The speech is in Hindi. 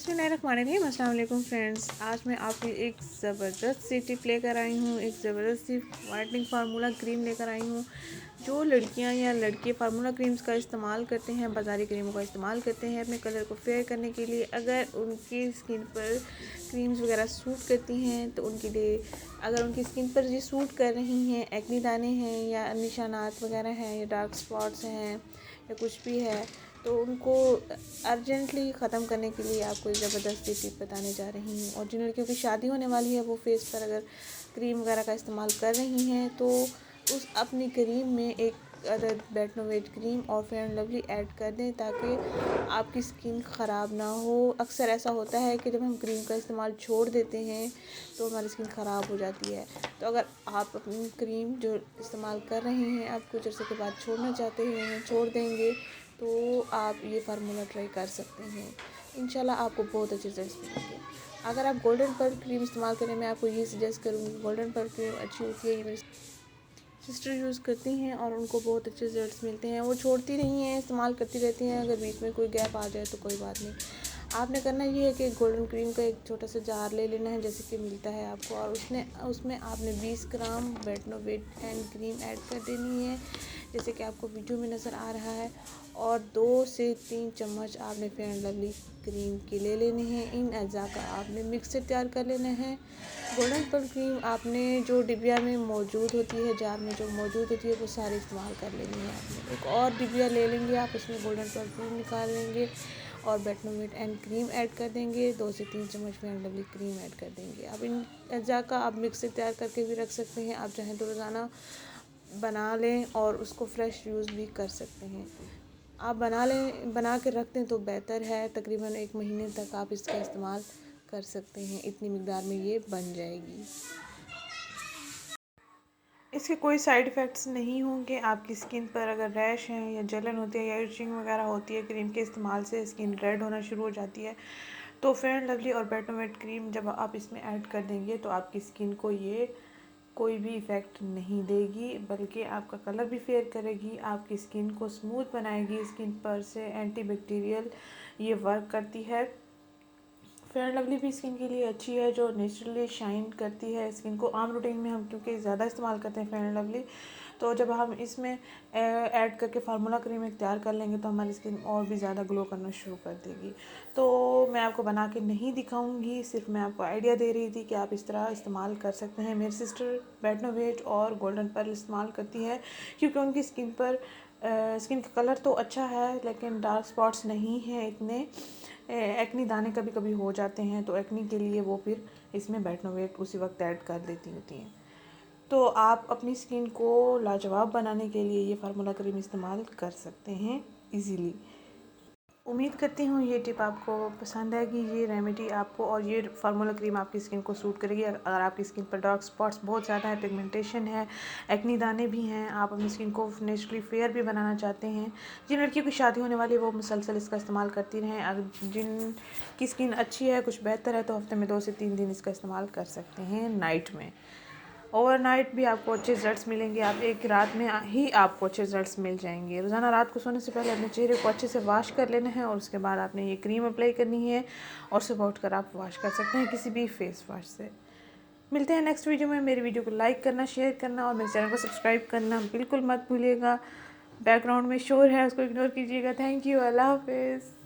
बिस्मिल्लाहिर्रहमानिर्रहीम। अस्सलाम वालेकुम फ्रेंड्स, आज मैं आपके एक ज़बरदस्त सी टिप लेकर आई हूँ। एक ज़बरदस्त सी वाइटनिंग फार्मूला क्रीम लेकर आई हूँ। जो लड़कियाँ या लड़के फार्मूला क्रीम्स का इस्तेमाल करते हैं, बाज़ारी क्रीमों का इस्तेमाल करते हैं अपने कलर को फेयर करने के लिए, अगर उनकी स्किन पर क्रीम्स वगैरह सूट करती हैं तो उनके लिए, अगर उनकी स्किन पर ये सूट कर रही हैं, एक्ने दाने हैं या निशानात वगैरह हैं या डार्क स्पॉट्स हैं या कुछ भी है, तो उनको अर्जेंटली ख़त्म करने के लिए आपको एक ज़बरदस्त टिप बताने जा रही हूँ। और जिन लड़कियों की शादी होने वाली है वो फेस पर अगर क्रीम वगैरह का इस्तेमाल कर रही हैं तो उस अपनी क्रीम में एक अदद बेटनोवेट क्रीम और फेयर एंड लवली ऐड कर दें ताकि आपकी स्किन ख़राब ना हो। अक्सर ऐसा होता है कि जब हम क्रीम का इस्तेमाल छोड़ देते हैं तो हमारी स्किन ख़राब हो जाती है। तो अगर आप अपनी क्रीम जो इस्तेमाल कर रहे हैं आप कुछ अर्से के बाद छोड़ना चाहते हैं, छोड़ देंगे, तो आप ये फार्मूला ट्राई कर सकते हैं। इंशाल्लाह आपको बहुत अच्छे रिजल्ट्स मिलेंगे। अगर आप गोल्डन पर्ल क्रीम इस्तेमाल करें, मैं आपको ये सजेस्ट करूँगी। गोल्डन पर्ल क्रीम अच्छी होती है, ये मेरी सिस्टर यूज़ करती हैं और उनको बहुत अच्छे रिजल्ट्स मिलते हैं। वो छोड़ती नहीं हैं, इस्तेमाल करती रहती हैं। अगर बीच में कोई गैप आ जाए तो कोई बात नहीं। आपने करना ये है कि गोल्डन क्रीम का एक छोटा सा जार ले लेना है जैसे कि मिलता है आपको, और उसमें आपने 20 ग्राम बेटनोवेट हैंड क्रीम ऐड कर देनी है जैसे कि आपको वीडियो में नज़र आ रहा है। और 2 से 3 चम्मच आपने फेयर एंड लवली क्रीम के ले लेने हैं। इन अज्जा का आपने मिक्सर तैयार कर लेना है। गोल्डन पर्ल क्रीम आपने जो डिबिया में मौजूद होती है, जार में जो मौजूद होती है, वो सारी इस्तेमाल कर लेनी है। आपने एक और डिबिया ले लेंगे आप, उसमें गोल्डन पर्ल क्रीम निकाल लेंगे और बेटनोवेट एंड क्रीम ऐड कर देंगे। 2 से 3 चम्मच fair and lovely cream add कर देंगे। अब इन अज्जा का आप मिक्सर तैयार करके भी रख सकते हैं। आप चाहें तो रोज़ाना बना लें और उसको फ्रेश यूज़ भी कर सकते हैं। आप बना के रख दें तो बेहतर है। तकरीबन 1 महीने तक आप इसका इस्तेमाल कर सकते हैं। इतनी मिकदार में ये बन जाएगी। इसके कोई साइड इफ़ेक्ट्स नहीं होंगे। आपकी स्किन पर अगर रैश हैं या जलन होती है या इचिंग वगैरह होती है, क्रीम के इस्तेमाल से स्किन रेड होना शुरू हो जाती है, तो फेयर एंड लवली और बेटनोवेट क्रीम जब आप इसमें ऐड कर देंगे तो आपकी स्किन को ये कोई भी इफ़ेक्ट नहीं देगी, बल्कि आपका कलर भी फेयर करेगी, आपकी स्किन को स्मूथ बनाएगी। स्किन पर से एंटी बैक्टीरियल ये वर्क करती है। फेयर लवली भी स्किन के लिए अच्छी है, जो नेचुरली शाइन करती है स्किन को। आम रूटीन में हम क्योंकि ज़्यादा इस्तेमाल करते हैं फेयर लवली, तो जब हम इसमें ऐड करके फार्मूला क्रीम तैयार कर लेंगे तो हमारी स्किन और भी ज़्यादा ग्लो करना शुरू कर देगी। तो मैं आपको बना के नहीं दिखाऊंगी, सिर्फ मैं आपको आइडिया दे रही थी कि आप इस तरह इस्तेमाल कर सकते हैं। मेरी सिस्टर बेटनोवेट और गोल्डन पर्ल इस्तेमाल करती है क्योंकि उनकी स्किन पर स्किन का कलर तो अच्छा है लेकिन डार्क स्पॉट्स नहीं हैं इतने। एक्नी दाने कभी कभी हो जाते हैं, तो एक्नी के लिए वो फिर इसमें बेटनोवेट उसी वक्त ऐड कर देती होती हैं। तो आप अपनी स्किन को लाजवाब बनाने के लिए ये फार्मूला क्रीम इस्तेमाल कर सकते हैं इजीली। उम्मीद करती हूँ ये टिप आपको पसंद आएगी, ये रेमेडी आपको, और ये फार्मूला क्रीम आपकी स्किन को सूट करेगी। अगर आपकी स्किन पर डार्क स्पॉट्स बहुत ज़्यादा है, पिगमेंटेशन है, एक्नी दाने भी हैं, आप अपनी स्किन को नेचुरली फेयर भी बनाना चाहते हैं, जिन लड़कियों की शादी होने वाली है वो मुसलसल इसका इस्तेमाल करती रहें। अगर जिन की स्किन अच्छी है, कुछ बेहतर है, तो हफ्ते में 2 से 3 दिन इसका इस्तेमाल कर सकते हैं नाइट में। ओवरनाइट भी आपको अच्छे रिजल्ट्स मिलेंगे। आप एक रात में ही आपको अच्छे रिजल्ट्स मिल जाएंगे। रोज़ाना रात को सोने से पहले अपने चेहरे को अच्छे से वॉश कर लेना है और उसके बाद आपने ये क्रीम अप्लाई करनी है और सुबह उठकर आप वॉश कर सकते हैं किसी भी फेस वॉश से। मिलते हैं नेक्स्ट वीडियो में। मेरी वीडियो को लाइक करना, शेयर करना और मेरे चैनल को सब्सक्राइब करना बिल्कुल मत भूलिएगा। बैकग्राउंड में शोर है, उसको इग्नोर कीजिएगा। Thank you. अल्लाह हाफिज़।